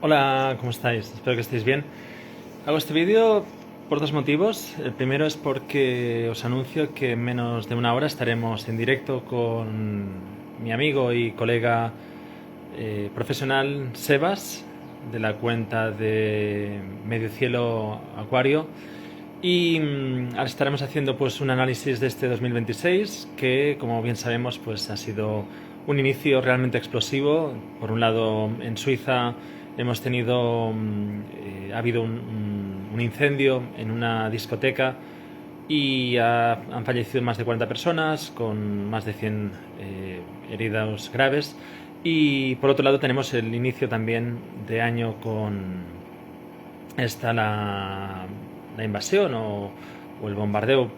Hola, ¿cómo estáis? Espero que estéis bien. Hago este vídeo por dos motivos. El primero es porque os anuncio que en menos de una hora estaremos en directo con mi amigo y colega profesional Sebas, de la cuenta de Medio Cielo Acuario, y estaremos haciendo pues un análisis de este 2026 que, como bien sabemos, pues ha sido un inicio realmente explosivo. Por un lado, en Suiza hemos tenido ha habido un incendio en una discoteca y han fallecido más de 40 personas con más de 100 heridos graves. Y por otro lado tenemos el inicio también de año con la invasión o el bombardeo,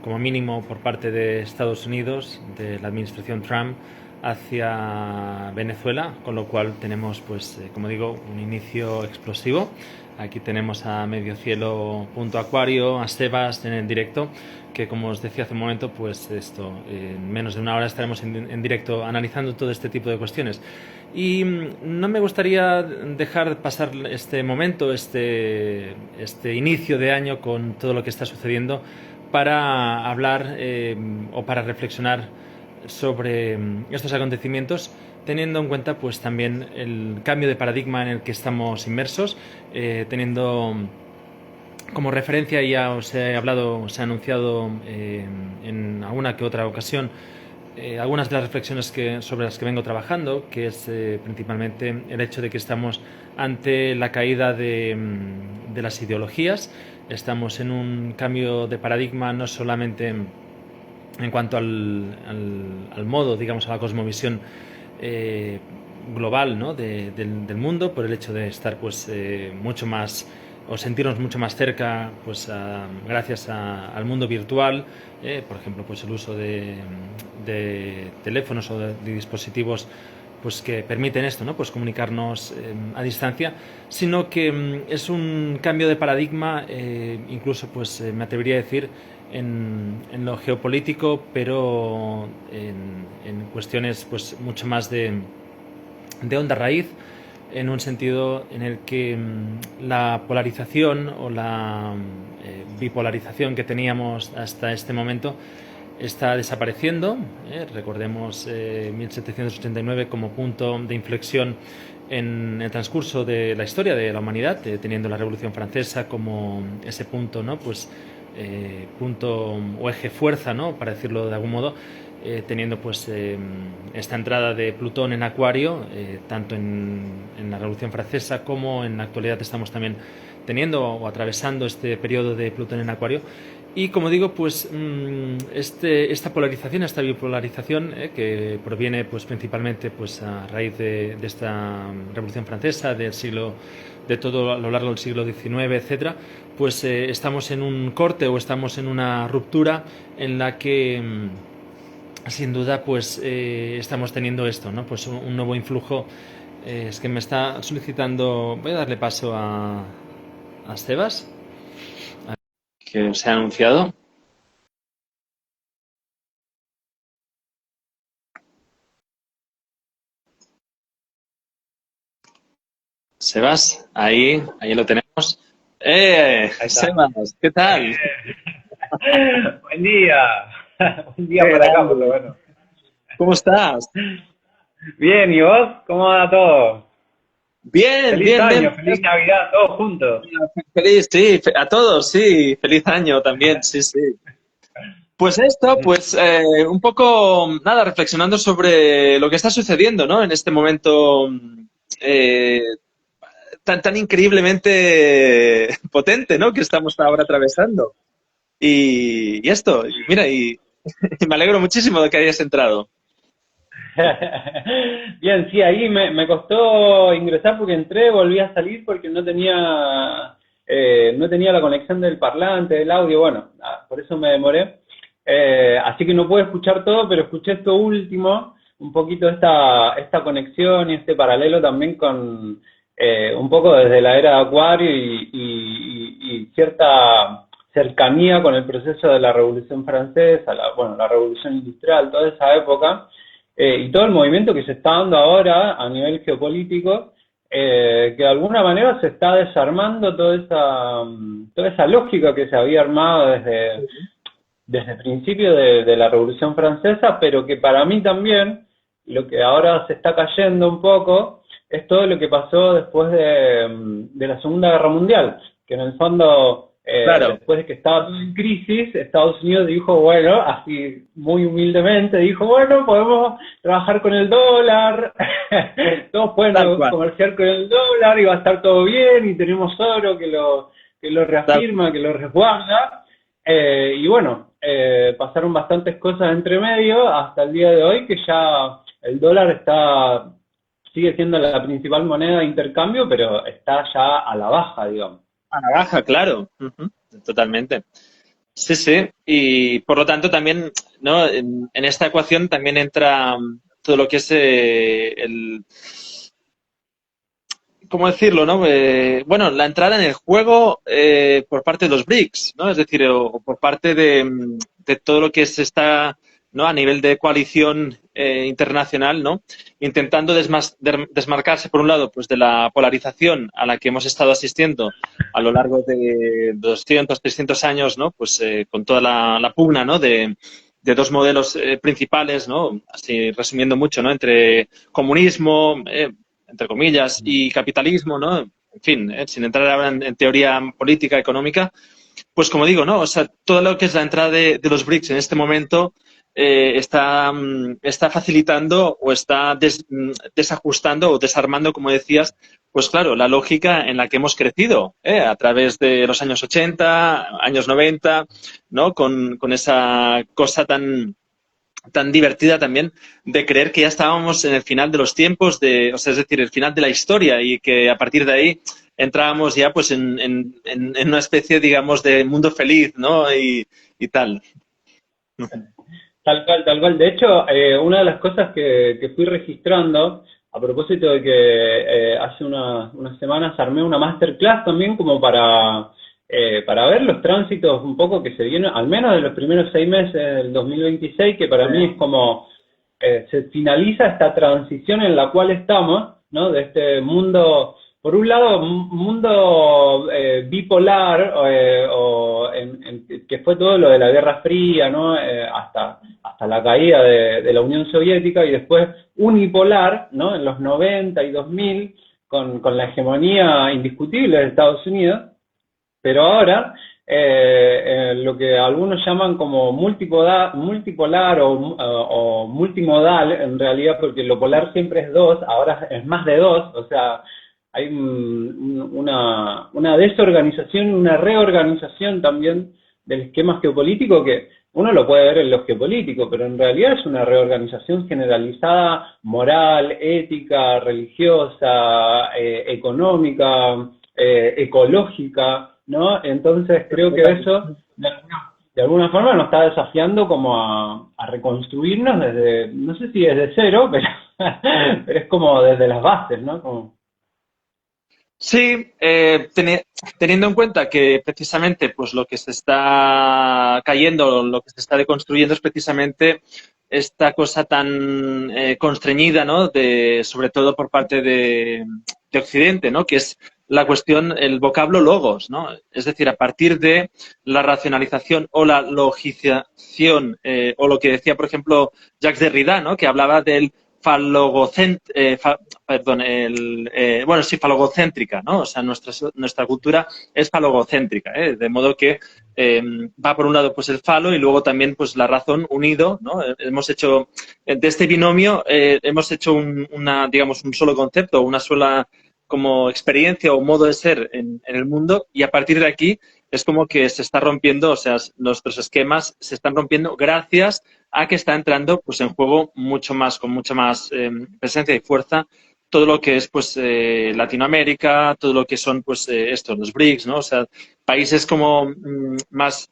como mínimo, por parte de Estados Unidos, de la administración Trump, hacia Venezuela, con lo cual tenemos, pues, como digo, un inicio explosivo. Aquí tenemos a Medio Cielo Punto Acuario, a Sebas en el directo, que como os decía hace un momento, pues esto, en menos de una hora estaremos en directo analizando todo este tipo de cuestiones. Y no me gustaría dejar pasar este momento, este inicio de año con todo lo que está sucediendo para hablar o para reflexionar sobre estos acontecimientos, teniendo en cuenta pues también el cambio de paradigma en el que estamos inmersos, teniendo como referencia, ya os he hablado, os he anunciado en alguna que otra ocasión algunas de las reflexiones sobre las que vengo trabajando, que es principalmente el hecho de que estamos ante la caída de las ideologías. Estamos en un cambio de paradigma no solamente en cuanto al modo, digamos, a la cosmovisión eh, global, ¿no? Del mundo, por el hecho de estar pues mucho más o sentirnos mucho más cerca, pues gracias al mundo virtual, por ejemplo, pues el uso de teléfonos o de dispositivos pues que permiten esto, ¿no? Pues comunicarnos a distancia, sino que es un cambio de paradigma, incluso pues me atrevería a decir en lo geopolítico, pero en cuestiones pues mucho más de honda raíz, en un sentido en el que la polarización o la bipolarización que teníamos hasta este momento está desapareciendo. Recordemos 1789 como punto de inflexión en el transcurso de la historia de la humanidad, teniendo la Revolución Francesa como ese punto, ¿no? Pues punto o eje fuerza, ¿no? Para decirlo de algún modo, teniendo pues esta entrada de Plutón en Acuario, tanto en la Revolución Francesa como en la actualidad estamos también teniendo o atravesando este periodo de Plutón en Acuario. Y como digo, pues esta polarización, esta bipolarización, que proviene pues principalmente pues a raíz de esta Revolución Francesa, del siglo, de todo a lo largo del siglo XIX, etcétera, pues estamos en un corte o estamos en una ruptura en la que sin duda pues estamos teniendo esto, ¿no? Pues un nuevo influjo. Es que me está solicitando, voy a darle paso a Sebas, que se ha anunciado. Sebas, ahí lo tenemos. Ahí está. Sebas, ¿qué tal? Buen día. Buen día ¿Qué por acá, por lo tal? menos. ¿Cómo estás? Bien, ¿y vos? ¿Cómo va todo? Bien, Feliz bien, bien. año, feliz Navidad, todos juntos. Feliz, sí, a todos, sí. Feliz año también, sí, sí. Pues esto, pues un poco, nada, reflexionando sobre lo que está sucediendo, ¿no? En este momento eh, tan increíblemente potente, ¿no? Que estamos ahora atravesando. Y esto, y mira, y me alegro muchísimo de que hayas entrado. Bien, sí, ahí me costó ingresar porque entré, volví a salir porque no tenía la conexión del parlante, del audio, bueno, por eso me demoré. Así que no pude escuchar todo, pero escuché esto último, un poquito esta conexión y este paralelo también con un poco desde la era de Acuario y cierta cercanía con el proceso de la Revolución Francesa, la Revolución Industrial, toda esa época, y todo el movimiento que se está dando ahora a nivel geopolítico, que de alguna manera se está desarmando toda esa lógica que se había armado desde el principio de la Revolución Francesa, pero que para mí también, lo que ahora se está cayendo un poco, es todo lo que pasó después de la Segunda Guerra Mundial, que en el fondo, Claro, después de que estaba todo en crisis, Estados Unidos dijo, bueno, así muy humildemente, dijo, bueno, podemos trabajar con el dólar, todos pueden tal cual, comerciar con el dólar y va a estar todo bien, y tenemos oro que lo tal reafirma, que lo resguarda, y bueno, pasaron bastantes cosas entre medio hasta el día de hoy, que ya el dólar sigue siendo la principal moneda de intercambio, pero está ya a la baja, digamos. a la baja, claro. Ujú, totalmente. Sí, sí. Y por lo tanto también, ¿no? En esta ecuación también entra todo lo que es ¿cómo decirlo, no? Bueno, la entrada en el juego por parte de los BRICS, ¿no? Es decir, o por parte de todo lo que se está, ¿no? A nivel de coalición internacional, ¿no? Intentando desmarcarse, por un lado, pues de la polarización a la que hemos estado asistiendo a lo largo de 200, 300 años, ¿no? Pues con toda la pugna, ¿no? De dos modelos principales, ¿no? Así resumiendo mucho, ¿no? Entre comunismo, entre comillas, y capitalismo, ¿no? En fin, sin entrar ahora en teoría política, económica, pues como digo, ¿no? O sea, todo lo que es la entrada de los BRICS en este momento está facilitando o está desajustando o desarmando, como decías, pues claro, la lógica en la que hemos crecido a través de los años 80, años 90, ¿no? Con esa cosa tan divertida también de creer que ya estábamos en el final de los tiempos, o sea, es decir, el final de la historia y que a partir de ahí entrábamos ya pues en una especie, digamos, de mundo feliz, ¿no? Y tal. Tal cual, tal cual. De hecho, una de las cosas que fui registrando, a propósito de que hace unas semanas armé una masterclass también como para ver los tránsitos un poco que se vienen, al menos de los primeros 6 meses del 2026, que para mí es como se finaliza esta transición en la cual estamos, ¿no? De este mundo, por un lado, un mundo bipolar, que fue todo lo de la Guerra Fría, ¿no? Hasta la caída de la Unión Soviética, y después unipolar, ¿no? En los 90 y 2000, con la hegemonía indiscutible de Estados Unidos, pero ahora, lo que algunos llaman como multipolar o multimodal, en realidad, porque lo polar siempre es dos, ahora es más de dos, o sea, hay una desorganización y una reorganización también del esquema geopolítico que uno lo puede ver en lo geopolítico, pero en realidad es una reorganización generalizada, moral, ética, religiosa, económica, ecológica, ¿no? Entonces creo que eso de alguna forma nos está desafiando como a reconstruirnos desde, no sé si desde cero, pero, pero es como desde las bases, ¿no? Sí, teniendo en cuenta que precisamente pues lo que se está cayendo, lo que se está deconstruyendo es precisamente esta cosa tan constreñida, ¿no? Sobre todo por parte de Occidente, ¿no? Que es la cuestión, el vocablo logos, ¿no? Es decir, a partir de la racionalización o la logización, o lo que decía, por ejemplo, Jacques Derrida, ¿no? Que hablaba del perdón, bueno, sí, falogocéntrica, ¿no? O sea, nuestra cultura es falogocéntrica, ¿eh? De modo que va por un lado pues el falo y luego también pues la razón unido, ¿no? Hemos hecho, de este binomio, hemos hecho digamos, un solo concepto, una sola como experiencia o modo de ser en el mundo, y a partir de aquí es como que se está rompiendo, o sea, nuestros esquemas se están rompiendo gracias a que está entrando pues en juego mucho más, con mucha más presencia y fuerza todo lo que es pues Latinoamérica, todo lo que son pues los BRICS, ¿no? O sea, países como más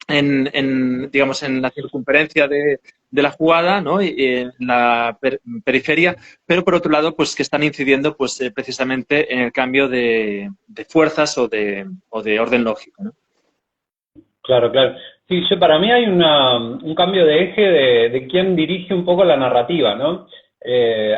digamos, en la circunferencia de la jugada, ¿no? Y en la periferia, pero por otro lado, pues que están incidiendo pues precisamente en el cambio de fuerzas o de orden lógico, ¿no? Claro, claro. Sí, para mí hay un cambio de eje de quién dirige un poco la narrativa, ¿no?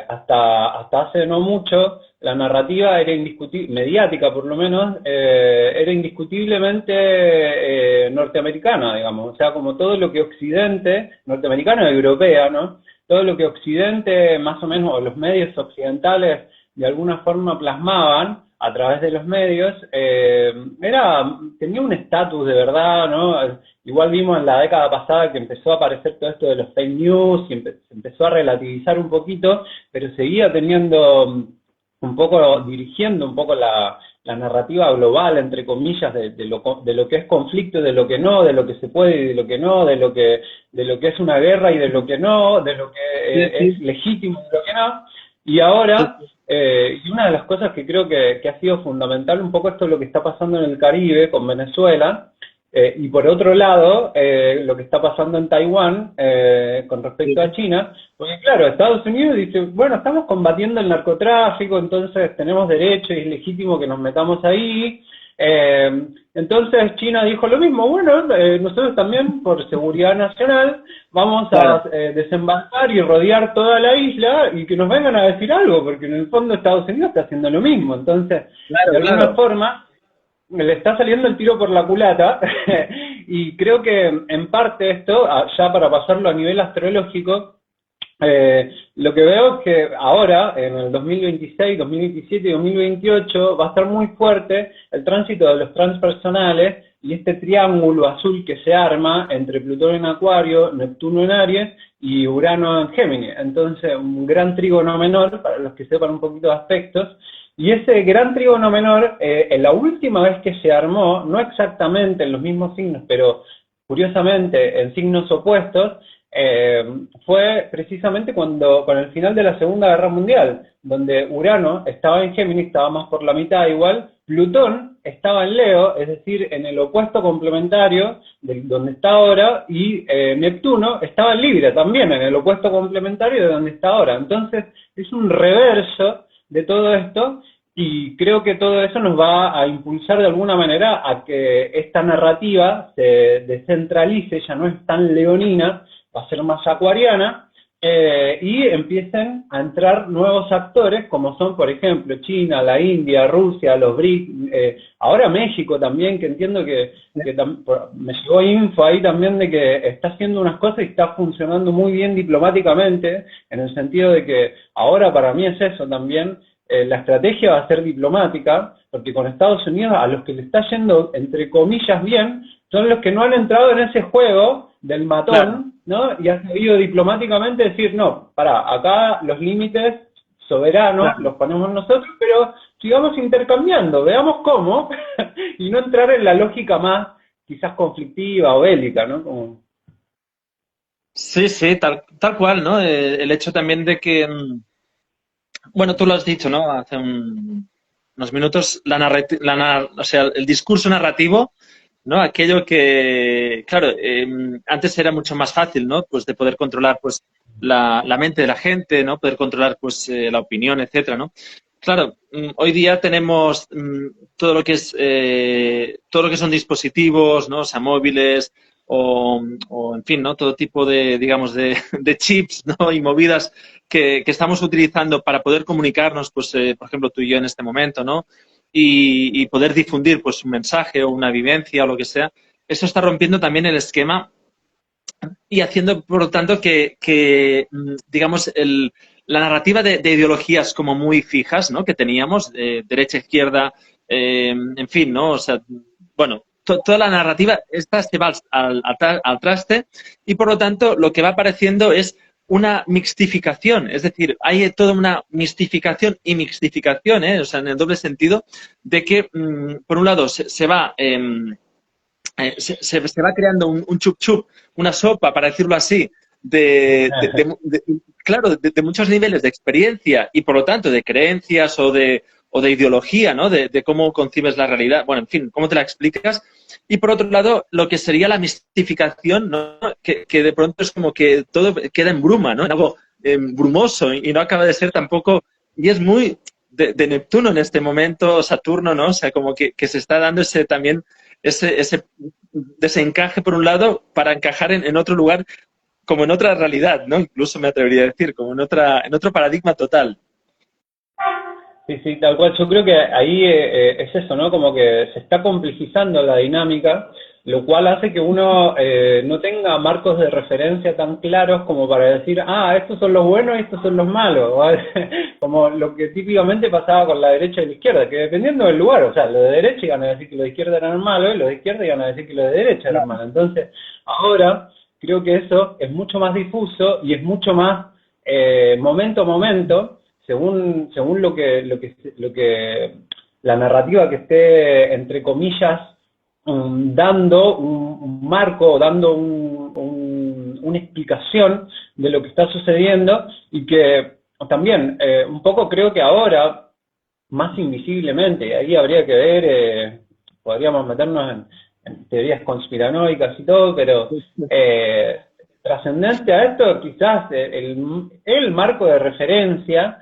hasta hace no mucho, la narrativa era indiscutible, mediática por lo menos, era indiscutiblemente norteamericana, digamos. O sea, como todo lo que Occidente, norteamericana y europea, ¿no? Todo lo que Occidente, más o menos, o los medios occidentales, de alguna forma plasmaban a través de los medios, tenía un estatus de verdad, ¿no? Igual vimos en la década pasada que empezó a aparecer todo esto de los fake news y se empezó a relativizar un poquito, pero seguía teniendo un poco, dirigiendo un poco la narrativa global, entre comillas, de lo que es conflicto y de lo que no, de lo que se puede y de lo que no, de lo que es una guerra y de lo que no, de lo que es legítimo y de lo que no. Y ahora, y una de las cosas que creo que ha sido fundamental, un poco esto es lo que está pasando en el Caribe con Venezuela, y por otro lado, lo que está pasando en Taiwán con respecto a China, porque claro, Estados Unidos dice, bueno, estamos combatiendo el narcotráfico, entonces tenemos derecho y es legítimo que nos metamos ahí. Entonces China dijo lo mismo, bueno, nosotros también por seguridad nacional vamos a desembarcar y rodear toda la isla y que nos vengan a decir algo, porque en el fondo Estados Unidos está haciendo lo mismo. Entonces, de alguna forma, le está saliendo el tiro por la culata y creo que en parte esto, ya para pasarlo a nivel astrológico, lo que veo es que ahora, en el 2026, 2027 y 2028, va a estar muy fuerte el tránsito de los transpersonales y este triángulo azul que se arma entre Plutón en Acuario, Neptuno en Aries y Urano en Géminis. Entonces, un gran trígono menor, para los que sepan un poquito de aspectos. Y ese gran trígono menor, en la última vez que se armó, no exactamente en los mismos signos, pero curiosamente en signos opuestos, fue precisamente con el final de la Segunda Guerra Mundial, donde Urano estaba en Géminis, estaba más por la mitad igual, Plutón estaba en Leo, es decir, en el opuesto complementario de donde está ahora, y Neptuno estaba en Libra también, en el opuesto complementario de donde está ahora. Entonces, es un reverso de todo esto, y creo que todo eso nos va a impulsar de alguna manera a que esta narrativa se descentralice, ya no es tan leonina, va a ser más acuariana, y empiecen a entrar nuevos actores, como son, por ejemplo, China, la India, Rusia, los BRICS, ahora México también, que entiendo que me llegó info ahí también de que está haciendo unas cosas y está funcionando muy bien diplomáticamente, en el sentido de que ahora para mí es eso también, la estrategia va a ser diplomática, porque con Estados Unidos a los que le está yendo, entre comillas, bien, son los que no han entrado en ese juego del matón, ¿no? Y han sabido diplomáticamente decir, no, pará, acá los límites soberanos los ponemos nosotros, pero sigamos intercambiando, veamos cómo, y no entrar en la lógica más quizás conflictiva o bélica, ¿no? Como... Sí, sí, tal cual, ¿no? El hecho también de que, bueno, tú lo has dicho, ¿no? Hace unos minutos, o sea, el discurso narrativo, ¿no? Aquello que, claro, antes era mucho más fácil, ¿no? Pues de poder controlar, pues, la mente de la gente, ¿no? Poder controlar, pues, la opinión, etcétera, ¿no? Claro, hoy día tenemos todo lo que es, todo lo que son dispositivos, ¿no? O sea, móviles o en fin, ¿no? Todo tipo de, digamos, de chips, ¿no? Y movidas que estamos utilizando para poder comunicarnos, pues, por ejemplo, tú y yo en este momento, ¿no? Y poder difundir, pues, un mensaje o una vivencia o lo que sea. Eso está rompiendo también el esquema y haciendo, por lo tanto, que digamos, la narrativa de ideologías como muy fijas, ¿no? Que teníamos, derecha, izquierda, en fin, ¿no? O sea, bueno, toda la narrativa esta se va al traste y, por lo tanto, lo que va apareciendo es una mixtificación, es decir, hay toda una mistificación y mixtificación, o sea, en el doble sentido, de que, por un lado, se va creando un chup chup, una sopa, para decirlo así, claro, de muchos niveles de experiencia y, por lo tanto, de creencias o de ideología, ¿no? De cómo concibes la realidad, bueno, en fin, cómo te la explicas. Y, por otro lado, lo que sería la mistificación, ¿no? Que de pronto es como que todo queda en bruma, ¿no? En algo brumoso y no acaba de ser tampoco... Y es muy de Neptuno en este momento, Saturno, ¿no? O sea, como que se está dando ese desencaje, por un lado, para encajar en otro lugar como en otra realidad, ¿no? Incluso me atrevería a decir, como en otro paradigma total. Sí, sí, tal cual. Yo creo que ahí es eso, ¿no? Como que se está complejizando la dinámica, lo cual hace que uno no tenga marcos de referencia tan claros como para decir, ah, estos son los buenos y estos son los malos. Como lo que típicamente pasaba con la derecha y la izquierda, que dependiendo del lugar, o sea, los de derecha iban a decir que los de izquierda eran malos y los de izquierda iban a decir que los de derecha eran malos. Entonces, ahora creo que eso es mucho más difuso y es mucho más momento a momento según lo que la narrativa que esté, entre comillas, dando un marco, dando una explicación de lo que está sucediendo, y que también un poco creo que ahora, más invisiblemente, ahí habría que ver, podríamos meternos en teorías conspiranoicas y todo, pero trascendente a esto quizás el marco de referencia,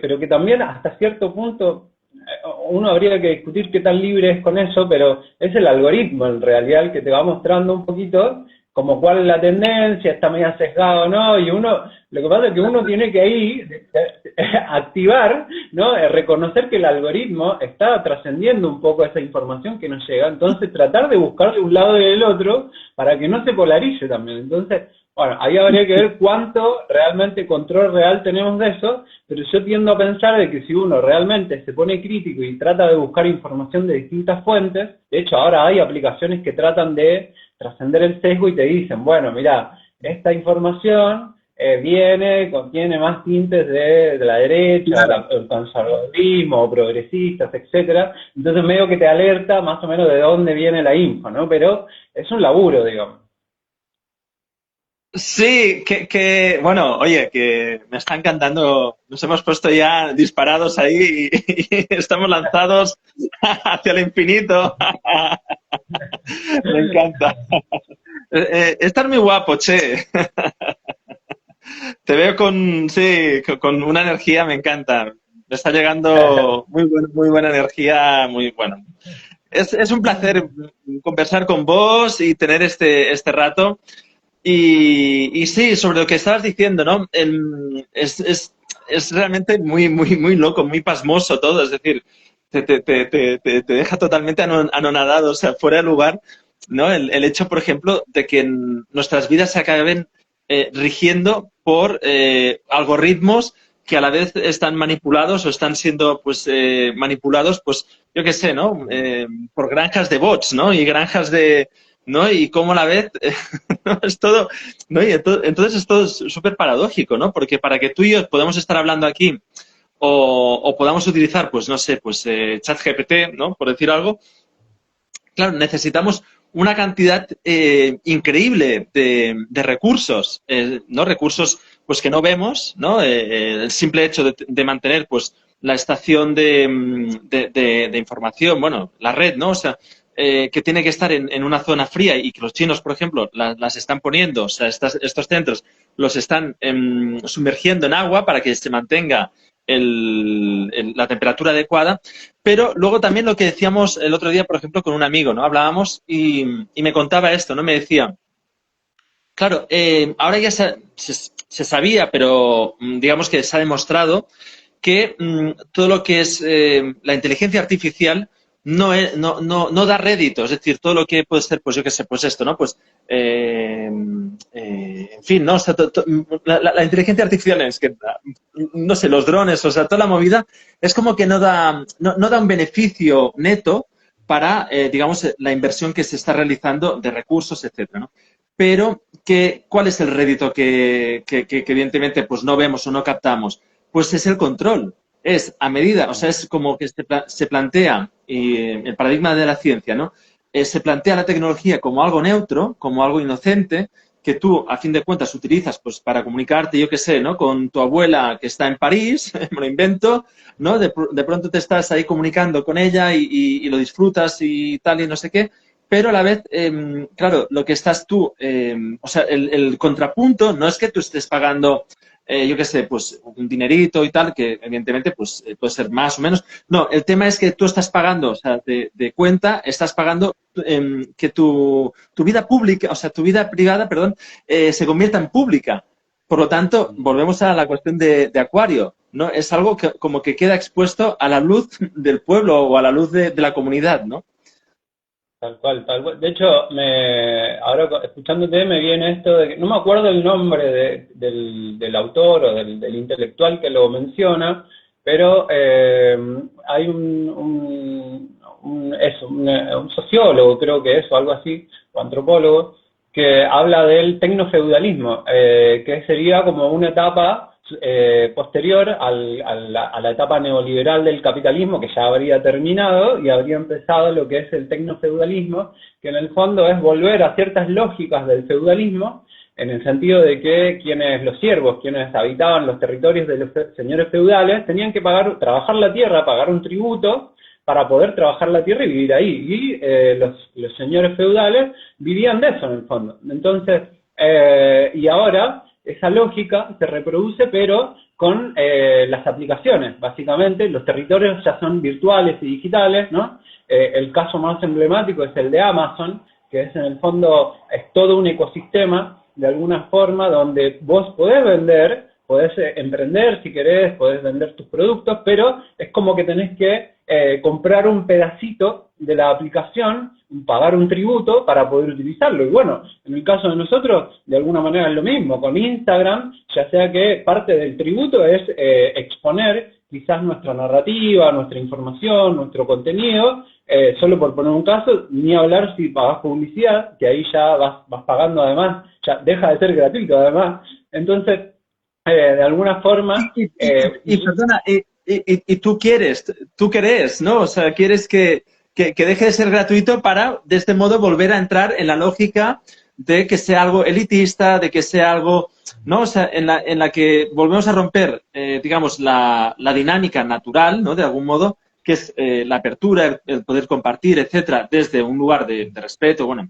pero que también hasta cierto punto uno habría que discutir qué tan libre es con eso, pero es el algoritmo en realidad el que te va mostrando un poquito como cuál es la tendencia, está medio sesgado o no, y uno, lo que pasa es que uno tiene que ahí activar, ¿no? Reconocer que el algoritmo está trascendiendo un poco esa información que nos llega, entonces tratar de buscar de un lado y del otro para que no se polarice también. Entonces, bueno, ahí habría que ver cuánto realmente control real tenemos de eso, pero yo tiendo a pensar de que si uno realmente se pone crítico y trata de buscar información de distintas fuentes, de hecho ahora hay aplicaciones que tratan de trascender el sesgo y te dicen, bueno, mira, esta información contiene más tintes de la derecha, Claro. el conservadurismo, o progresistas, etcétera. Entonces medio que te alerta más o menos de dónde viene la info, ¿no? Pero es un laburo, digamos. Sí, bueno, oye, que me está encantando. Nos hemos puesto ya disparados ahí y estamos lanzados hacia el infinito. Me encanta. Estás muy guapo, che. Te veo sí, con una energía, me encanta. Me está llegando muy buena energía, muy bueno. Es un placer conversar con vos y tener este rato. Y sí, sobre lo que estabas diciendo, ¿no? Es realmente muy loco, muy pasmoso todo. Es decir, te deja totalmente anonadado, o sea, fuera de lugar, ¿no? El hecho, por ejemplo, de que nuestras vidas se acaben rigiendo por algoritmos que a la vez están manipulados o están siendo pues manipulados, pues yo qué sé, ¿no? Por granjas de bots, ¿no? Y granjas de, ¿no? Y cómo a la vez ¿no? Es todo, ¿no? Y entonces es todo súper paradójico, ¿no? Porque para que tú y yo podamos estar hablando aquí o podamos utilizar, pues no sé, pues ChatGPT, ¿no? Por decir algo, claro, necesitamos una cantidad increíble de recursos, ¿no? Recursos pues que no vemos, ¿no? El simple hecho de mantener pues la estación de información, bueno, la red, ¿no? O sea, que tiene que estar en una zona fría y que los chinos, por ejemplo, las están poniendo, o sea, estos centros los están sumergiendo en agua para que se mantenga la temperatura adecuada, pero luego también lo que decíamos el otro día, por ejemplo, con un amigo, ¿no? Hablábamos y me contaba esto, ¿no? Me decía, claro, ahora ya se sabía, pero digamos que se ha demostrado que todo lo que es la inteligencia artificial no da rédito, es decir, todo lo que puede ser, pues yo qué sé, pues esto, ¿no? Pues, en fin, ¿no? O sea, la inteligencia artificial es que, no sé, los drones, o sea, toda la movida, es como que no da un beneficio neto para, digamos, la inversión que se está realizando de recursos, etcétera, ¿no? Pero, ¿cuál es el rédito que evidentemente pues no vemos o no captamos? Pues es el control. Es a medida, o sea, es como que se plantea el paradigma de la ciencia, ¿no? Se plantea la tecnología como algo neutro, como algo inocente, que tú, a fin de cuentas, utilizas pues para comunicarte, yo qué sé, ¿no? Con tu abuela que está en París, me lo invento, ¿no? De pronto te estás ahí comunicando con ella y lo disfrutas y tal y no sé qué, pero a la vez, claro, lo que estás tú, o sea, el contrapunto no es que tú estés pagando yo qué sé, pues un dinerito y tal, que evidentemente pues puede ser más o menos. No, el tema es que tú estás pagando, o sea, de cuenta, estás pagando que tu vida pública, o sea, tu vida privada, perdón, se convierta en pública. Por lo tanto, volvemos a la cuestión de Acuario, ¿no? Es algo que como que queda expuesto a la luz del pueblo o a la luz de la comunidad, ¿no? Tal cual, tal cual. De hecho, ahora escuchándote me viene esto de que no me acuerdo el nombre del autor o del intelectual que lo menciona, pero hay un sociólogo, creo que es, o algo así, o antropólogo, que habla del tecnofeudalismo, que sería como una etapa posterior a la etapa neoliberal del capitalismo, que ya habría terminado y habría empezado lo que es el tecnofeudalismo, que en el fondo es volver a ciertas lógicas del feudalismo, en el sentido de que los siervos, quienes habitaban los territorios de los señores feudales, tenían que trabajar la tierra, pagar un tributo para poder trabajar la tierra y vivir ahí. Y los señores feudales vivían de eso en el fondo. Entonces, y ahora esa lógica se reproduce, pero con las aplicaciones. Básicamente, los territorios ya son virtuales y digitales, ¿no? El caso más emblemático es el de Amazon, que es en el fondo, es todo un ecosistema, de alguna forma, donde vos podés vender, podés emprender si querés, podés vender tus productos, pero es como que tenés que comprar un pedacito de la aplicación, pagar un tributo para poder utilizarlo. Y bueno, en el caso de nosotros, de alguna manera es lo mismo. Con Instagram, ya sea que parte del tributo es exponer quizás nuestra narrativa, nuestra información, nuestro contenido, solo por poner un caso, ni hablar si pagas publicidad, que ahí ya vas pagando además, ya deja de ser gratuito además. Entonces, de alguna forma... Perdona, y tú querés, ¿no? O sea, quieres que deje de ser gratuito para, de este modo, volver a entrar en la lógica de que sea algo elitista, de que sea algo, ¿no? O sea, en la que volvemos a romper, digamos, la dinámica natural, ¿no? De algún modo, que es la apertura, el poder compartir, etcétera, desde un lugar de respeto, bueno,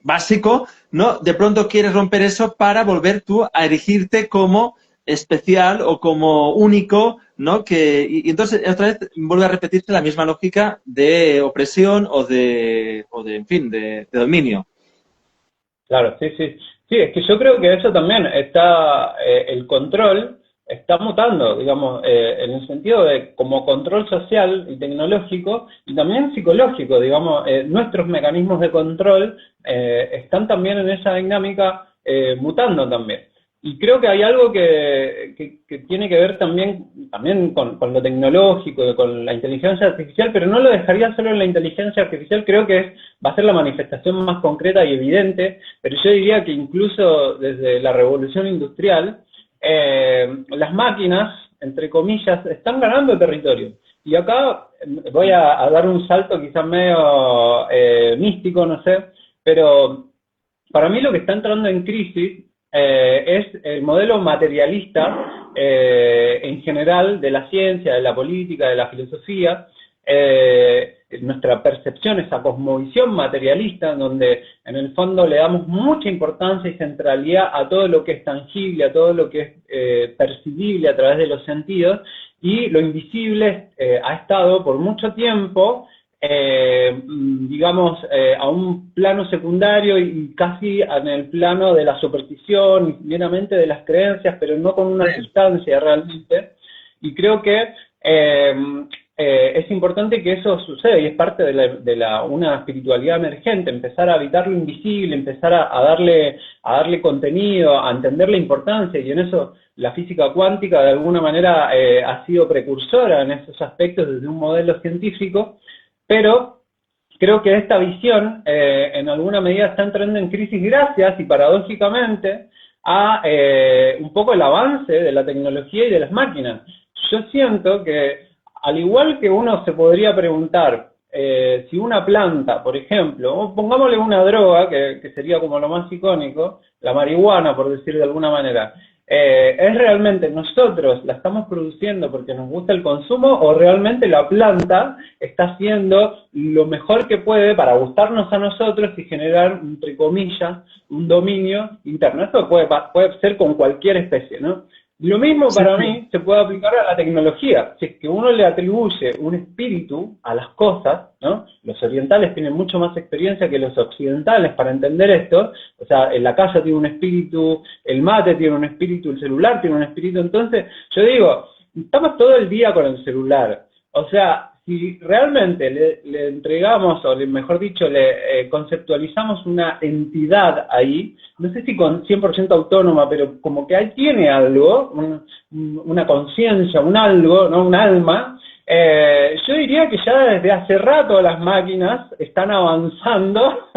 básico, ¿no? De pronto quieres romper eso para volver tú a erigirte como especial o como único, ¿no? Y entonces otra vez vuelve a repetirse la misma lógica de opresión o de en fin, de dominio. Claro, sí, sí. Sí, es que yo creo que eso también está, el control está mutando, digamos, en el sentido de como control social y tecnológico y también psicológico, digamos, nuestros mecanismos de control están también en esa dinámica mutando también. Y creo que hay algo que tiene que ver también con lo tecnológico, con la inteligencia artificial, pero no lo dejaría solo en la inteligencia artificial, creo que va a ser la manifestación más concreta y evidente, pero yo diría que incluso desde la revolución industrial, las máquinas, entre comillas, están ganando territorio. Y acá voy a dar un salto quizás medio místico, no sé, pero para mí lo que está entrando en crisis es el modelo materialista en general de la ciencia, de la política, de la filosofía, nuestra percepción, esa cosmovisión materialista, en donde en el fondo le damos mucha importancia y centralidad a todo lo que es tangible, a todo lo que es percibible a través de los sentidos, y lo invisible ha estado por mucho tiempo digamos, a un plano secundario y casi en el plano de la superstición y meramente de las creencias, pero no con una sustancia realmente. Y creo que es importante que eso suceda y es parte de una espiritualidad emergente, empezar a habitar lo invisible, empezar a darle contenido, a entender la importancia, y en eso la física cuántica de alguna manera ha sido precursora en esos aspectos desde un modelo científico. Pero creo que esta visión en alguna medida está entrando en crisis gracias y paradójicamente a un poco el avance de la tecnología y de las máquinas. Yo siento que al igual que uno se podría preguntar si una planta, por ejemplo, o pongámosle una droga, que sería como lo más icónico, la marihuana, por decir de alguna manera, ¿es realmente nosotros la estamos produciendo porque nos gusta el consumo o realmente la planta está haciendo lo mejor que puede para gustarnos a nosotros y generar, entre comillas, un dominio interno? Esto puede ser con cualquier especie, ¿no? Lo mismo para mí se puede aplicar a la tecnología. Si es que uno le atribuye un espíritu a las cosas, ¿no? Los orientales tienen mucho más experiencia que los occidentales para entender esto. O sea, la casa tiene un espíritu, el mate tiene un espíritu, el celular tiene un espíritu. Entonces, yo digo, estamos todo el día con el celular. O sea, si realmente le entregamos, o mejor dicho, le conceptualizamos una entidad ahí, no sé si con 100% autónoma, pero como que ahí tiene algo, una conciencia, un algo, ¿no? Un alma, yo diría que ya desde hace rato las máquinas están avanzando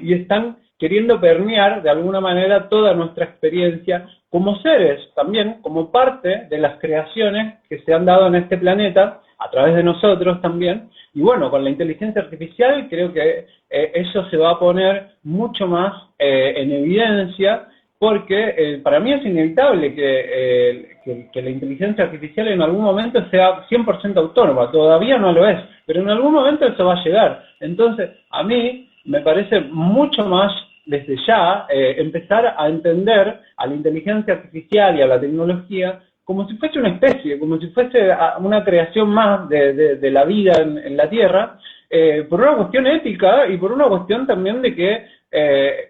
y están queriendo permear de alguna manera toda nuestra experiencia como seres, también como parte de las creaciones que se han dado en este planeta, a través de nosotros también. Y bueno, con la inteligencia artificial creo que eso se va a poner mucho más en evidencia, porque para mí es inevitable que la inteligencia artificial en algún momento sea 100% autónoma. Todavía no lo es, pero en algún momento eso va a llegar. Entonces, a mí me parece mucho más, desde ya, empezar a entender a la inteligencia artificial y a la tecnología como si fuese una especie, como si fuese una creación más de la vida en la Tierra, por una cuestión ética y por una cuestión también de que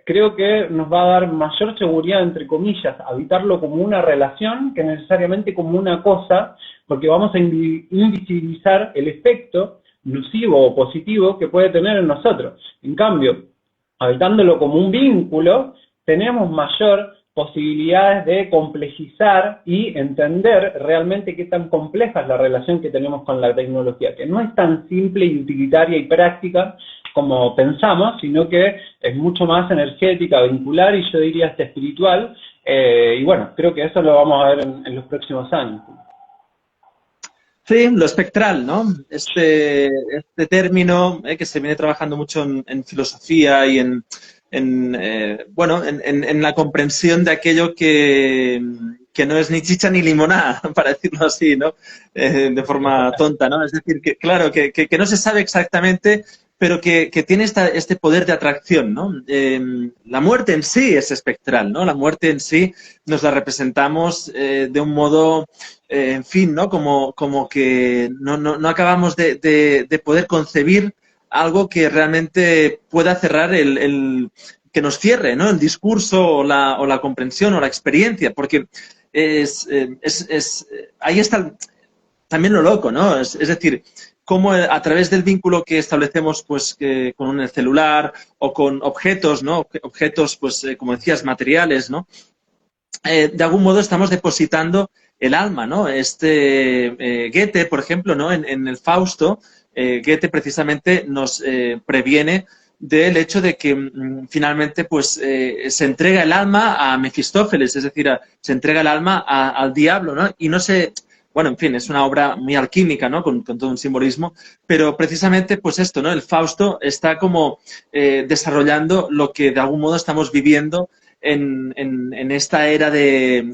creo que nos va a dar mayor seguridad, entre comillas, habitarlo como una relación que necesariamente como una cosa, porque vamos a invisibilizar el efecto nocivo o positivo que puede tener en nosotros. En cambio, habitándolo como un vínculo, tenemos mayor posibilidades de complejizar y entender realmente qué tan compleja es la relación que tenemos con la tecnología, que no es tan simple y utilitaria y práctica como pensamos, sino que es mucho más energética, vincular y yo diría hasta espiritual, y bueno, creo que eso lo vamos a ver en los próximos años. Sí, lo espectral, ¿no? Este término que se viene trabajando mucho en filosofía y en la comprensión de aquello que no es ni chicha ni limonada, para decirlo así, ¿no? De forma tonta, ¿no? Es decir, que claro, que no se sabe exactamente, pero que tiene este poder de atracción, ¿no? La muerte en sí es espectral, ¿no? La muerte en sí nos la representamos de un modo, en fin, ¿no? Como que no acabamos de poder concebir algo que realmente pueda cerrar que nos cierre, ¿no? El discurso o la comprensión o la experiencia, porque ahí está también lo loco, ¿no? Es decir, cómo a través del vínculo que establecemos pues con el celular o con objetos, ¿no? Objetos, pues como decías, materiales, ¿no? De algún modo estamos depositando el alma, ¿no? Goethe, por ejemplo, ¿no? En el Fausto, Goethe precisamente nos previene del hecho de que finalmente pues se entrega el alma a Mefistófeles, es decir, se entrega el alma al diablo, ¿no? Y no se... Bueno, en fin, es una obra muy alquímica, ¿no? Con todo un simbolismo, pero precisamente, pues esto, ¿no? El Fausto está como desarrollando lo que de algún modo estamos viviendo en esta era en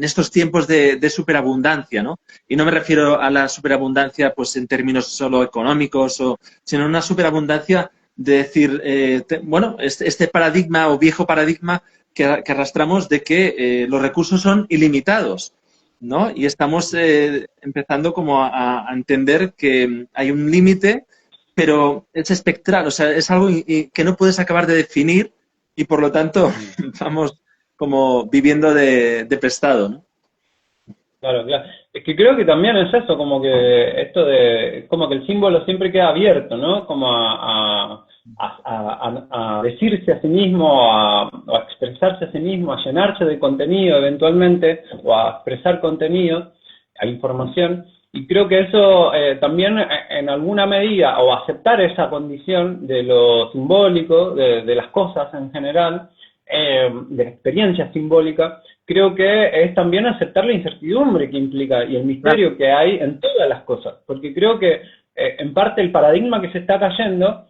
estos tiempos de superabundancia, ¿no? Y no me refiero a la superabundancia, pues en términos solo económicos, sino una superabundancia de decir, este paradigma o viejo paradigma que arrastramos de que los recursos son ilimitados, ¿no? Y estamos empezando como a entender que hay un límite, pero es espectral, o sea, es algo que no puedes acabar de definir y por lo tanto vamos como viviendo de prestado, ¿no? Claro, claro. Es que creo que también es eso, como que esto como que el símbolo siempre queda abierto, ¿no? Como a decirse a sí mismo, o a expresarse a sí mismo, a llenarse de contenido eventualmente, o a expresar contenido, a información. Y creo que eso también en alguna medida, o aceptar esa condición de lo simbólico, de las cosas en general, de la experiencia simbólica, creo que es también aceptar la incertidumbre que implica y el misterio que hay en todas las cosas. Porque creo que en parte el paradigma que se está cayendo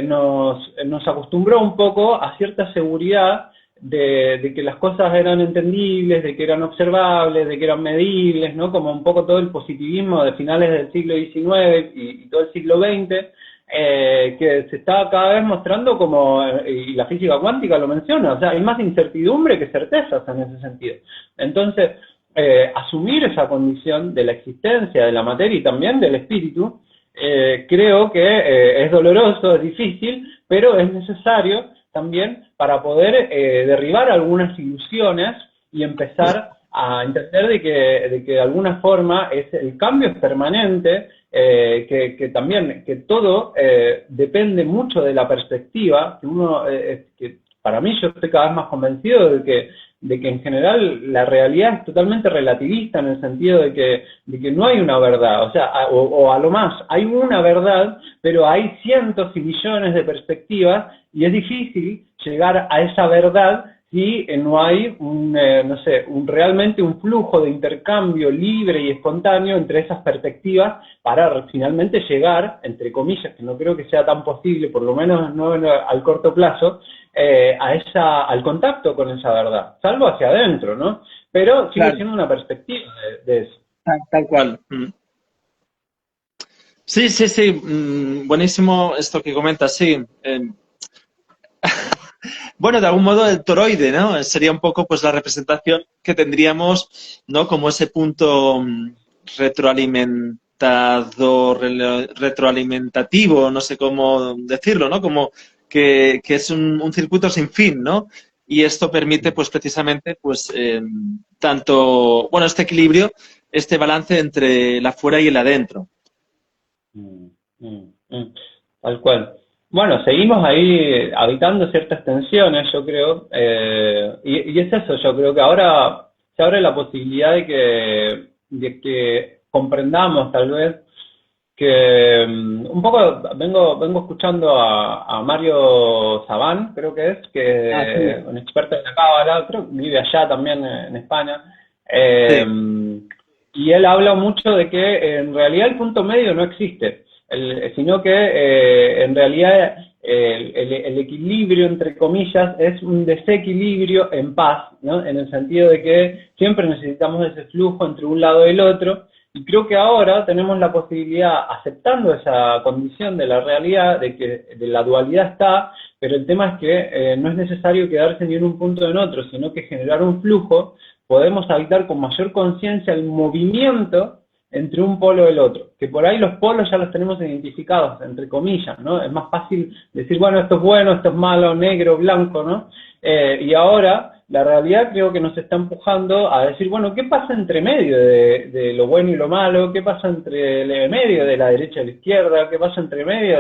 nos acostumbró un poco a cierta seguridad de que las cosas eran entendibles, de que eran observables, de que eran medibles, ¿no? Como un poco todo el positivismo de finales del siglo XIX y todo el siglo XX, que se está cada vez mostrando como, y la física cuántica lo menciona, o sea, hay más incertidumbre que certezas en ese sentido. Entonces, asumir esa condición de la existencia de la materia y también del espíritu, creo que es doloroso, es difícil, pero es necesario también para poder derribar algunas ilusiones y empezar a entender de que de alguna forma el cambio es permanente, que también, que todo depende mucho de la perspectiva, que para mí yo estoy cada vez más convencido de que en general la realidad es totalmente relativista en el sentido de que no hay una verdad, o sea, o a lo más, hay una verdad, pero hay cientos y millones de perspectivas y es difícil llegar a esa verdad si no hay realmente un flujo de intercambio libre y espontáneo entre esas perspectivas para finalmente llegar, entre comillas, que no creo que sea tan posible, por lo menos no al corto plazo, al contacto con esa verdad, salvo hacia adentro, ¿no? Pero sigue Claro. siendo una perspectiva de eso. Tal cual. Sí, sí, sí. Buenísimo esto que comentas, sí. Bueno, de algún modo el toroide, ¿no? Sería un poco pues la representación que tendríamos, ¿no? Como ese punto retroalimentativo, no sé cómo decirlo, ¿no? Como que es un circuito sin fin, ¿no? Y esto permite, pues precisamente, pues tanto, bueno, este equilibrio, este balance entre el afuera y el adentro. Tal cual. Bueno, seguimos ahí habitando ciertas tensiones, yo creo, y es eso, yo creo que ahora se abre la posibilidad de que comprendamos tal vez que un poco vengo escuchando a Mario Sabán, creo que es, Sí. un experto en la cábala, creo que vive allá también en España, Sí. y él habla mucho de que en realidad el punto medio no existe, sino que en realidad el equilibrio, entre comillas, es un desequilibrio en paz, ¿no? En el sentido de que siempre necesitamos ese flujo entre un lado y el otro, y creo que ahora tenemos la posibilidad, aceptando esa condición de la realidad, de que de la dualidad está, pero el tema es que no es necesario quedarse ni en un punto ni en otro, sino que generar un flujo, podemos habitar con mayor conciencia el movimiento entre un polo y el otro, que por ahí los polos ya los tenemos identificados, entre comillas, ¿no? Es más fácil decir, bueno, esto es bueno, esto es malo, negro, blanco, ¿no? Y ahora la realidad creo que nos está empujando a decir, bueno, ¿qué pasa entre medio de lo bueno y lo malo? ¿Qué pasa entre el medio de la derecha y la izquierda? ¿Qué pasa entre medio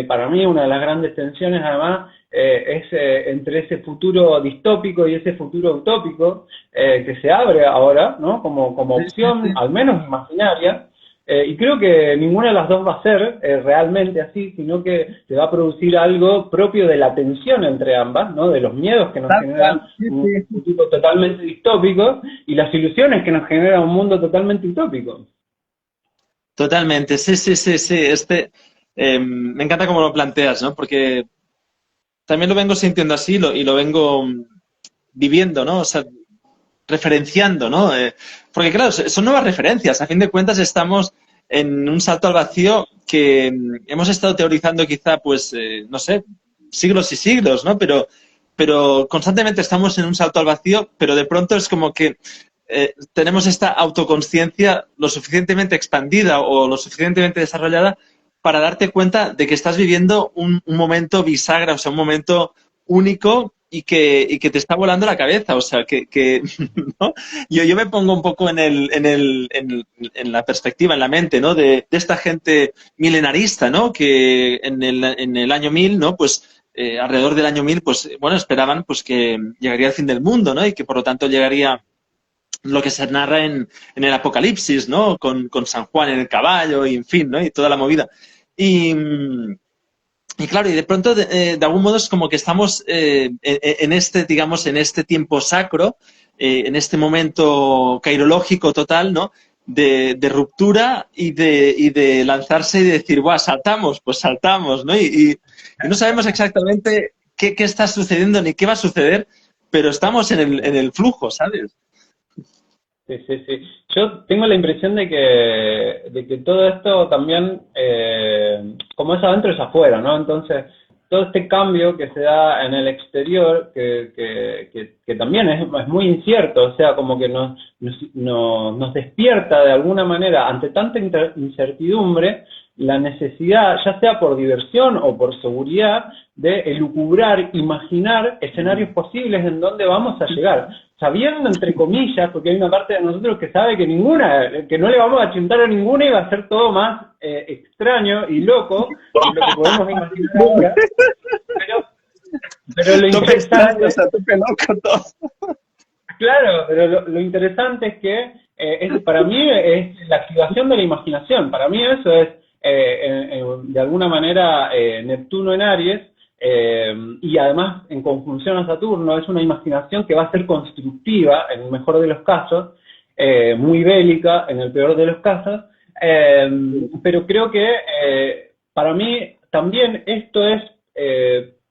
para mí, una de las grandes tensiones, además, es entre ese futuro distópico y ese futuro utópico que se abre ahora, ¿no? Como opción, al menos imaginaria, y creo que ninguna de las dos va a ser realmente así, sino que se va a producir algo propio de la tensión entre ambas, ¿no? De los miedos que nos generan un futuro totalmente distópico y las ilusiones que nos genera un mundo totalmente utópico. Totalmente, sí, sí, sí, sí. Me encanta cómo lo planteas, ¿no? Porque también lo vengo sintiendo así y lo vengo viviendo, ¿no? O sea, referenciando, ¿no? Porque claro, son nuevas referencias. A fin de cuentas estamos en un salto al vacío que hemos estado teorizando quizá, pues, no sé, siglos y siglos, ¿no? Pero constantemente estamos en un salto al vacío, pero de pronto es como que tenemos esta autoconsciencia lo suficientemente expandida o lo suficientemente desarrollada para darte cuenta de que estás viviendo un momento bisagra, o sea, un momento único y que te está volando la cabeza, o sea, ¿no? Yo me pongo un poco en la perspectiva, en la mente, ¿no? De esta gente milenarista, ¿no? Que en el año 1000, ¿no? Pues alrededor del año 1000, pues bueno, esperaban pues que llegaría el fin del mundo, ¿no? Y que por lo tanto llegaría lo que se narra en el Apocalipsis, ¿no? Con San Juan en el caballo y en fin, ¿no? Y toda la movida. Y claro, y de pronto, de algún modo es como que estamos en este, digamos, en este tiempo sacro, en este momento cairológico total, ¿no? De ruptura y de lanzarse y de decir, ¡buah, saltamos! Pues saltamos, ¿no? Y no sabemos exactamente qué está sucediendo ni qué va a suceder, pero estamos en el flujo, ¿sabes? Sí, sí, sí. Yo tengo la impresión de que todo esto también, como es adentro, es afuera, ¿no? Entonces, todo este cambio que se da en el exterior, que también es muy incierto, o sea, como que nos despierta de alguna manera ante tanta incertidumbre la necesidad, ya sea por diversión o por seguridad, de elucubrar, imaginar escenarios posibles en donde vamos a llegar, sabiendo entre comillas, porque hay una parte de nosotros que sabe que que no le vamos a chuntar a ninguna y va a ser todo más extraño y loco de lo que podemos imaginar ahora, pero lo interesante, claro, pero lo interesante es que para mí es la activación de la imaginación. Para mí eso es, de alguna manera, Neptuno en Aries, y además en conjunción a Saturno, es una imaginación que va a ser constructiva, en el mejor de los casos, muy bélica, en el peor de los casos, pero creo que para mí también esto es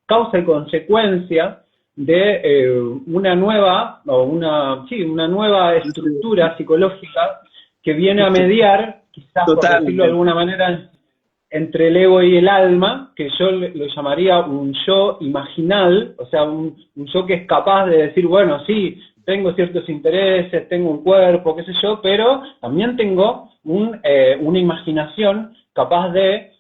causa y consecuencia de una nueva, una nueva estructura psicológica que viene a mediar, quizás por decirlo de alguna manera, entre el ego y el alma, que yo lo llamaría un yo imaginal, o sea, un yo que es capaz de decir, bueno, sí, tengo ciertos intereses, tengo un cuerpo, qué sé yo, pero también tengo una imaginación capaz de,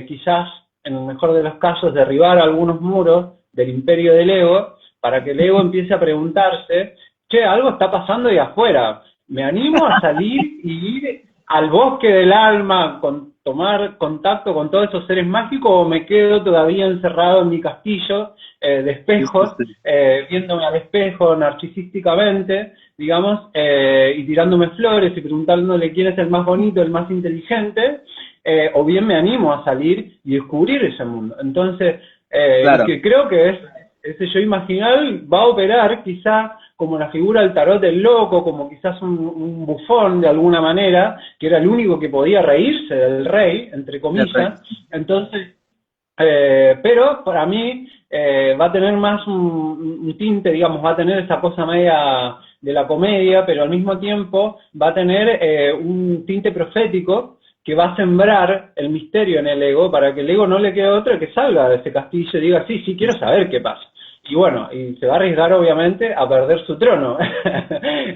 quizás, en el mejor de los casos, derribar algunos muros del imperio del ego, para que el ego empiece a preguntarse, che, algo está pasando ahí afuera, ¿me animo a salir y ir al bosque del alma, tomar contacto con todos esos seres mágicos, o me quedo todavía encerrado en mi castillo de espejos, viéndome al espejo narcisísticamente, digamos, y tirándome flores y preguntándole quién es el más bonito, el más inteligente, o bien me animo a salir y descubrir ese mundo? Entonces, claro, que creo que ese yo imaginal va a operar quizá como la figura del tarot del loco, como quizás un bufón de alguna manera, que era el único que podía reírse del rey, entre comillas. Entonces, pero para mí va a tener más un tinte, digamos, va a tener esa cosa media de la comedia, pero al mismo tiempo va a tener un tinte profético que va a sembrar el misterio en el ego, para que el ego no le quede otra que salga de ese castillo y diga, sí, sí, quiero saber qué pasa. Y bueno, y se va a arriesgar obviamente a perder su trono.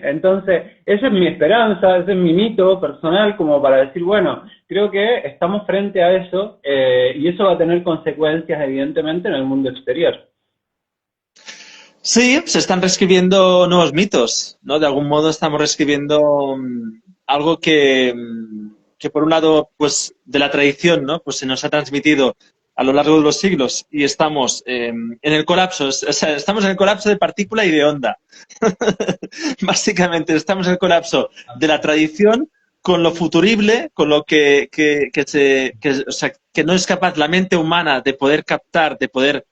Entonces, esa es mi esperanza, ese es mi mito personal, como para decir, bueno, creo que estamos frente a eso, y eso va a tener consecuencias evidentemente en el mundo exterior. Sí, se están reescribiendo nuevos mitos, ¿no? De algún modo estamos reescribiendo algo que por un lado, pues de la tradición, ¿no? Pues se nos ha transmitido a lo largo de los siglos y estamos en el colapso, o sea, estamos en el colapso de partícula y de onda. Básicamente, estamos en el colapso de la tradición con lo futurible, con lo o sea, que no es capaz la mente humana de poder captar, de poder,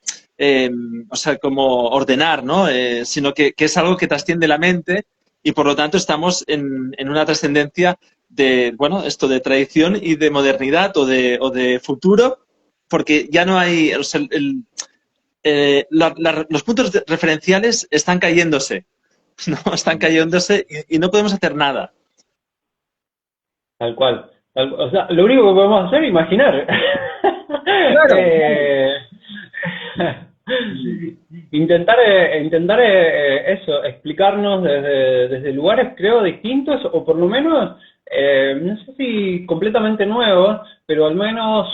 o sea, como ordenar, ¿no? Sino que es algo que trasciende la mente y por lo tanto estamos en una trascendencia de, bueno, esto de tradición y de modernidad o de futuro, porque ya no hay, o sea, los puntos referenciales están cayéndose, ¿no? Están cayéndose y no podemos hacer nada. Tal cual. O sea, lo único que podemos hacer es imaginar. Claro. Intentar eso, explicarnos desde lugares, creo, distintos, o por lo menos, no sé si completamente nuevos, pero al menos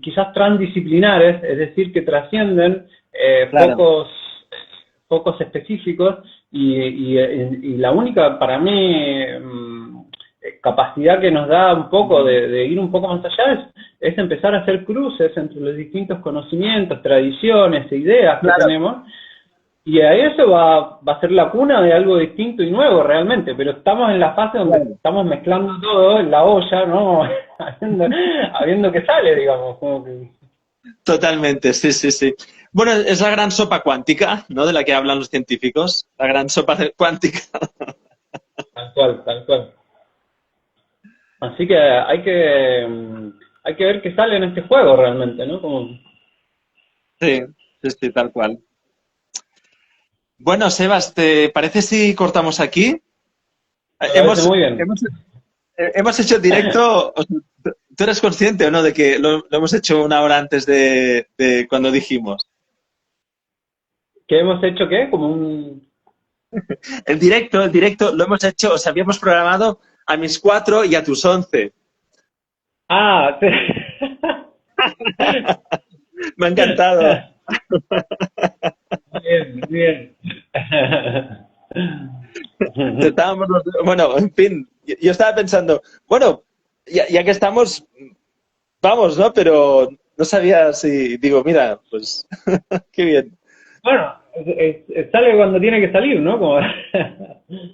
quizás transdisciplinares, es decir, que trascienden claro, focos específicos, y la única, para mí, capacidad que nos da un poco de ir un poco más allá es empezar a hacer cruces entre los distintos conocimientos, tradiciones e ideas que tenemos, y a eso va a ser la cuna de algo distinto y nuevo realmente, pero estamos en la fase donde estamos mezclando todo en la olla, ¿no? Habiendo que sale, digamos. Como que... Totalmente, sí, sí, sí. Bueno, es la gran sopa cuántica, ¿no? De la que hablan los científicos, la gran sopa cuántica. Tal cual, tal cual. Así que hay que ver qué sale en este juego realmente, ¿no? Como... Sí, sí, sí, tal cual. Bueno, Sebas, ¿te parece si cortamos aquí? Me parece Hemos, muy bien. hemos, hemos hecho directo. ¿Tú eres consciente o no de que lo hemos hecho una hora antes de cuando dijimos? ¿Qué hemos hecho qué? Como un... El directo lo hemos hecho, o sea, habíamos programado a mis 4 y a tus 11. Ah, sí. Me ha encantado. Bien, bien. Bueno, en fin, yo estaba pensando, bueno, ya que estamos, vamos, ¿no? Pero no sabía si, digo, mira, pues qué bien. Bueno, sale cuando tiene que salir, ¿no? Como...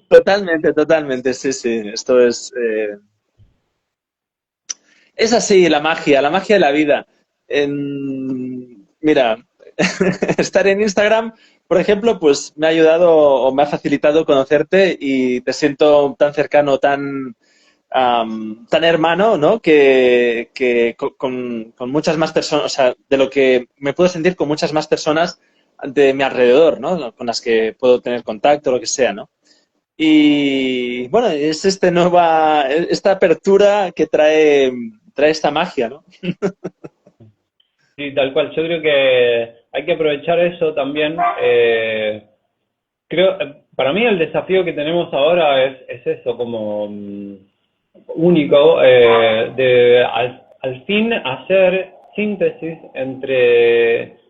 Totalmente, totalmente, sí, sí. Esto es así, la magia de la vida. Mira, estar en Instagram, por ejemplo, pues me ha ayudado o me ha facilitado conocerte y te siento tan cercano, tan hermano, ¿no? Que con muchas más personas, o sea, de lo que me puedo sentir con muchas más personas de mi alrededor, ¿no? Con las que puedo tener contacto, lo que sea, ¿no? Y bueno, es esta apertura que trae esta magia, ¿no? Sí, tal cual. Yo creo que hay que aprovechar eso también. Para mí el desafío que tenemos ahora es eso, como único, al fin hacer síntesis entre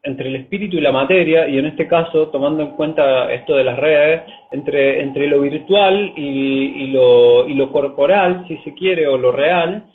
el espíritu y la materia, y en este caso, tomando en cuenta esto de las redes, entre lo virtual y lo corporal, si se quiere, o lo real,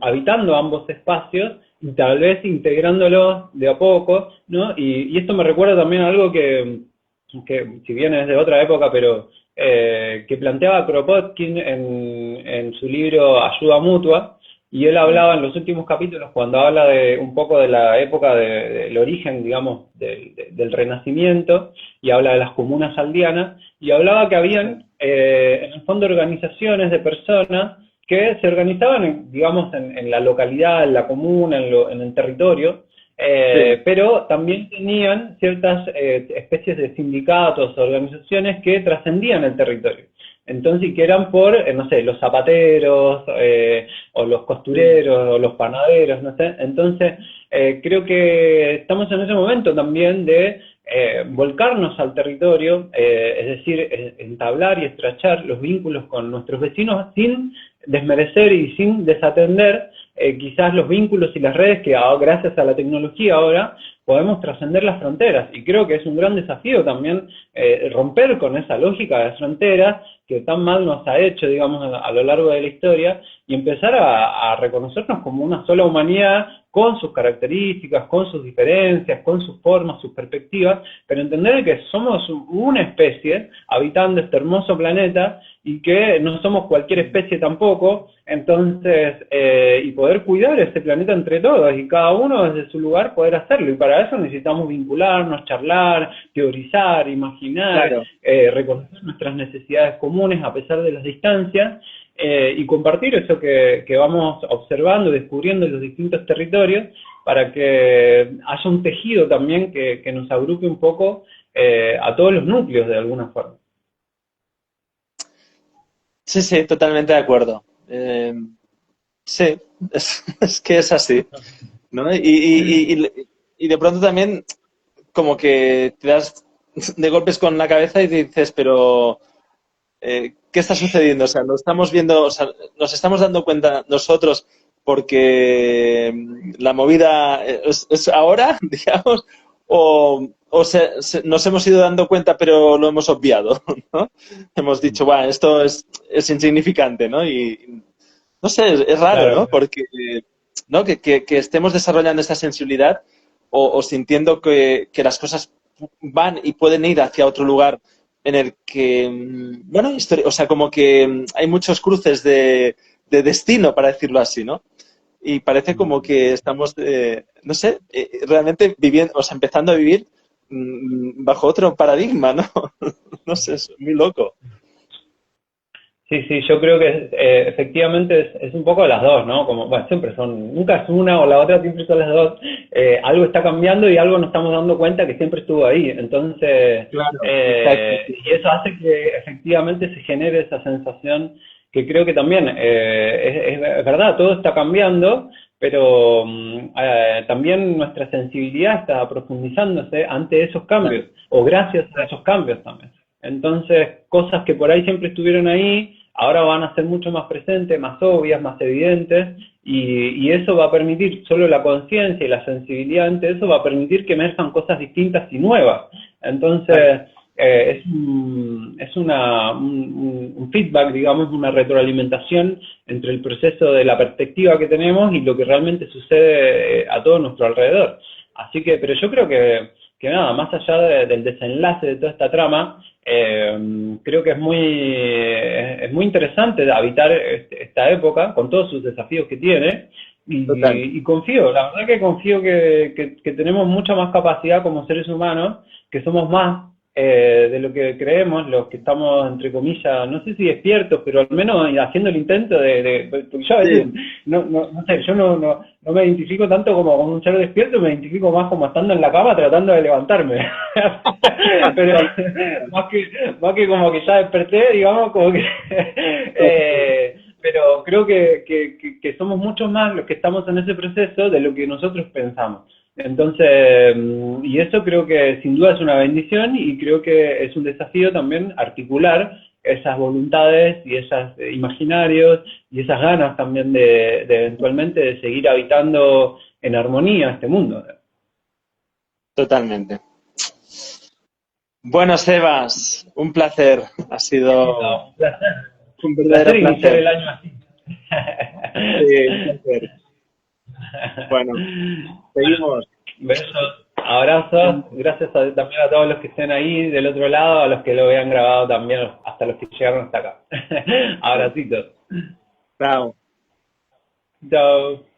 habitando ambos espacios y tal vez integrándolos de a poco, ¿no? Y esto me recuerda también a algo que si bien es de otra época, pero que planteaba Kropotkin en su libro Ayuda Mutua, y él hablaba en los últimos capítulos, cuando habla de un poco de la época del origen, digamos, del Renacimiento, y habla de las comunas aldeanas, y hablaba que habían, en el fondo, organizaciones de personas que se organizaban, digamos, en la localidad, en la comuna, en el territorio, Sí, pero también tenían ciertas especies de sindicatos o organizaciones que trascendían el territorio. Entonces, que eran por, no sé, los zapateros, o los sí. costureros, o los panaderos, no sé. Entonces, creo que estamos en ese momento también de volcarnos al territorio, es decir, entablar y estrechar los vínculos con nuestros vecinos sin desmerecer y sin desatender quizás los vínculos y las redes que gracias a la tecnología ahora podemos trascender las fronteras. Y creo que es un gran desafío también romper con esa lógica de fronteras que tan mal nos ha hecho, digamos, a lo largo de la historia, y empezar a reconocernos como una sola humanidad con sus características, con sus diferencias, con sus formas, sus perspectivas, pero entender que somos una especie habitando este hermoso planeta y que no somos cualquier especie tampoco, entonces, y poder cuidar este planeta entre todos y cada uno desde su lugar poder hacerlo, y para eso necesitamos vincularnos, charlar, teorizar, imaginar, Claro. reconocer nuestras necesidades comunes a pesar de las distancias, y compartir eso que vamos observando, descubriendo en los distintos territorios, para que haya un tejido también que nos agrupe un poco a todos los núcleos de alguna forma. Sí, sí, totalmente de acuerdo. Sí, es que es así, ¿no? Y de pronto también como que te das de golpes con la cabeza y dices, pero ¿qué está sucediendo? O sea, lo estamos viendo, o sea, nos estamos dando cuenta nosotros porque la movida es ahora, digamos, o nos hemos ido dando cuenta pero lo hemos obviado, ¿no? Hemos dicho, bueno, esto es insignificante, ¿no? Y no sé, es raro, Claro, ¿no? Porque, ¿no? Que estemos desarrollando esta sensibilidad o sintiendo que las cosas van y pueden ir hacia otro lugar en el que, bueno, o sea, como que hay muchos cruces de destino, para decirlo así, ¿no? Y parece como que estamos, no sé, realmente viviendo, o sea, empezando a vivir bajo otro paradigma, ¿no? No sé, es muy loco. Sí, sí, yo creo que efectivamente es un poco las dos, ¿no? Como, bueno, siempre son, nunca es una o la otra, siempre son las dos. Algo está cambiando y algo nos estamos dando cuenta que siempre estuvo ahí. Entonces, Claro, exacto. y eso hace que efectivamente se genere esa sensación que creo que también es verdad, todo está cambiando, pero también nuestra sensibilidad está profundizándose ante esos cambios, o gracias a esos cambios también. Entonces, cosas que por ahí siempre estuvieron ahí, ahora van a ser mucho más presentes, más obvias, más evidentes, y eso va a permitir, solo la conciencia y la sensibilidad ante eso va a permitir que emerjan cosas distintas y nuevas. Entonces, es un feedback, digamos, una retroalimentación entre el proceso de la perspectiva que tenemos y lo que realmente sucede a todo nuestro alrededor. Así que, pero yo creo que nada, más allá del desenlace de toda esta trama, creo que es muy interesante habitar esta época con todos sus desafíos que tiene Total. y confío, la verdad que confío que tenemos mucha más capacidad como seres humanos, que somos más de lo que creemos, los que estamos, entre comillas, no sé si despiertos, pero al menos haciendo el intento porque yo a veces, Sí, no sé, yo no me identifico tanto como un ser despierto, me identifico más como estando en la cama tratando de levantarme. Pero más que como que ya desperté, digamos, como que pero creo que somos muchos más los que estamos en ese proceso de lo que nosotros pensamos. Entonces, y eso creo que sin duda es una bendición y creo que es un desafío también articular esas voluntades y esos imaginarios y esas ganas también de eventualmente de seguir habitando en armonía este mundo. totalmente. Bueno, Sebas, un placer. Ha sido Un placer. un Un placer verdadero iniciar placer. el año así. Sí, un placer. Bueno, seguimos. Besos, abrazos, gracias también a todos los que estén ahí del otro lado, a los que lo vean grabado también, hasta los que llegaron hasta acá. Abracitos. Chao. Chao.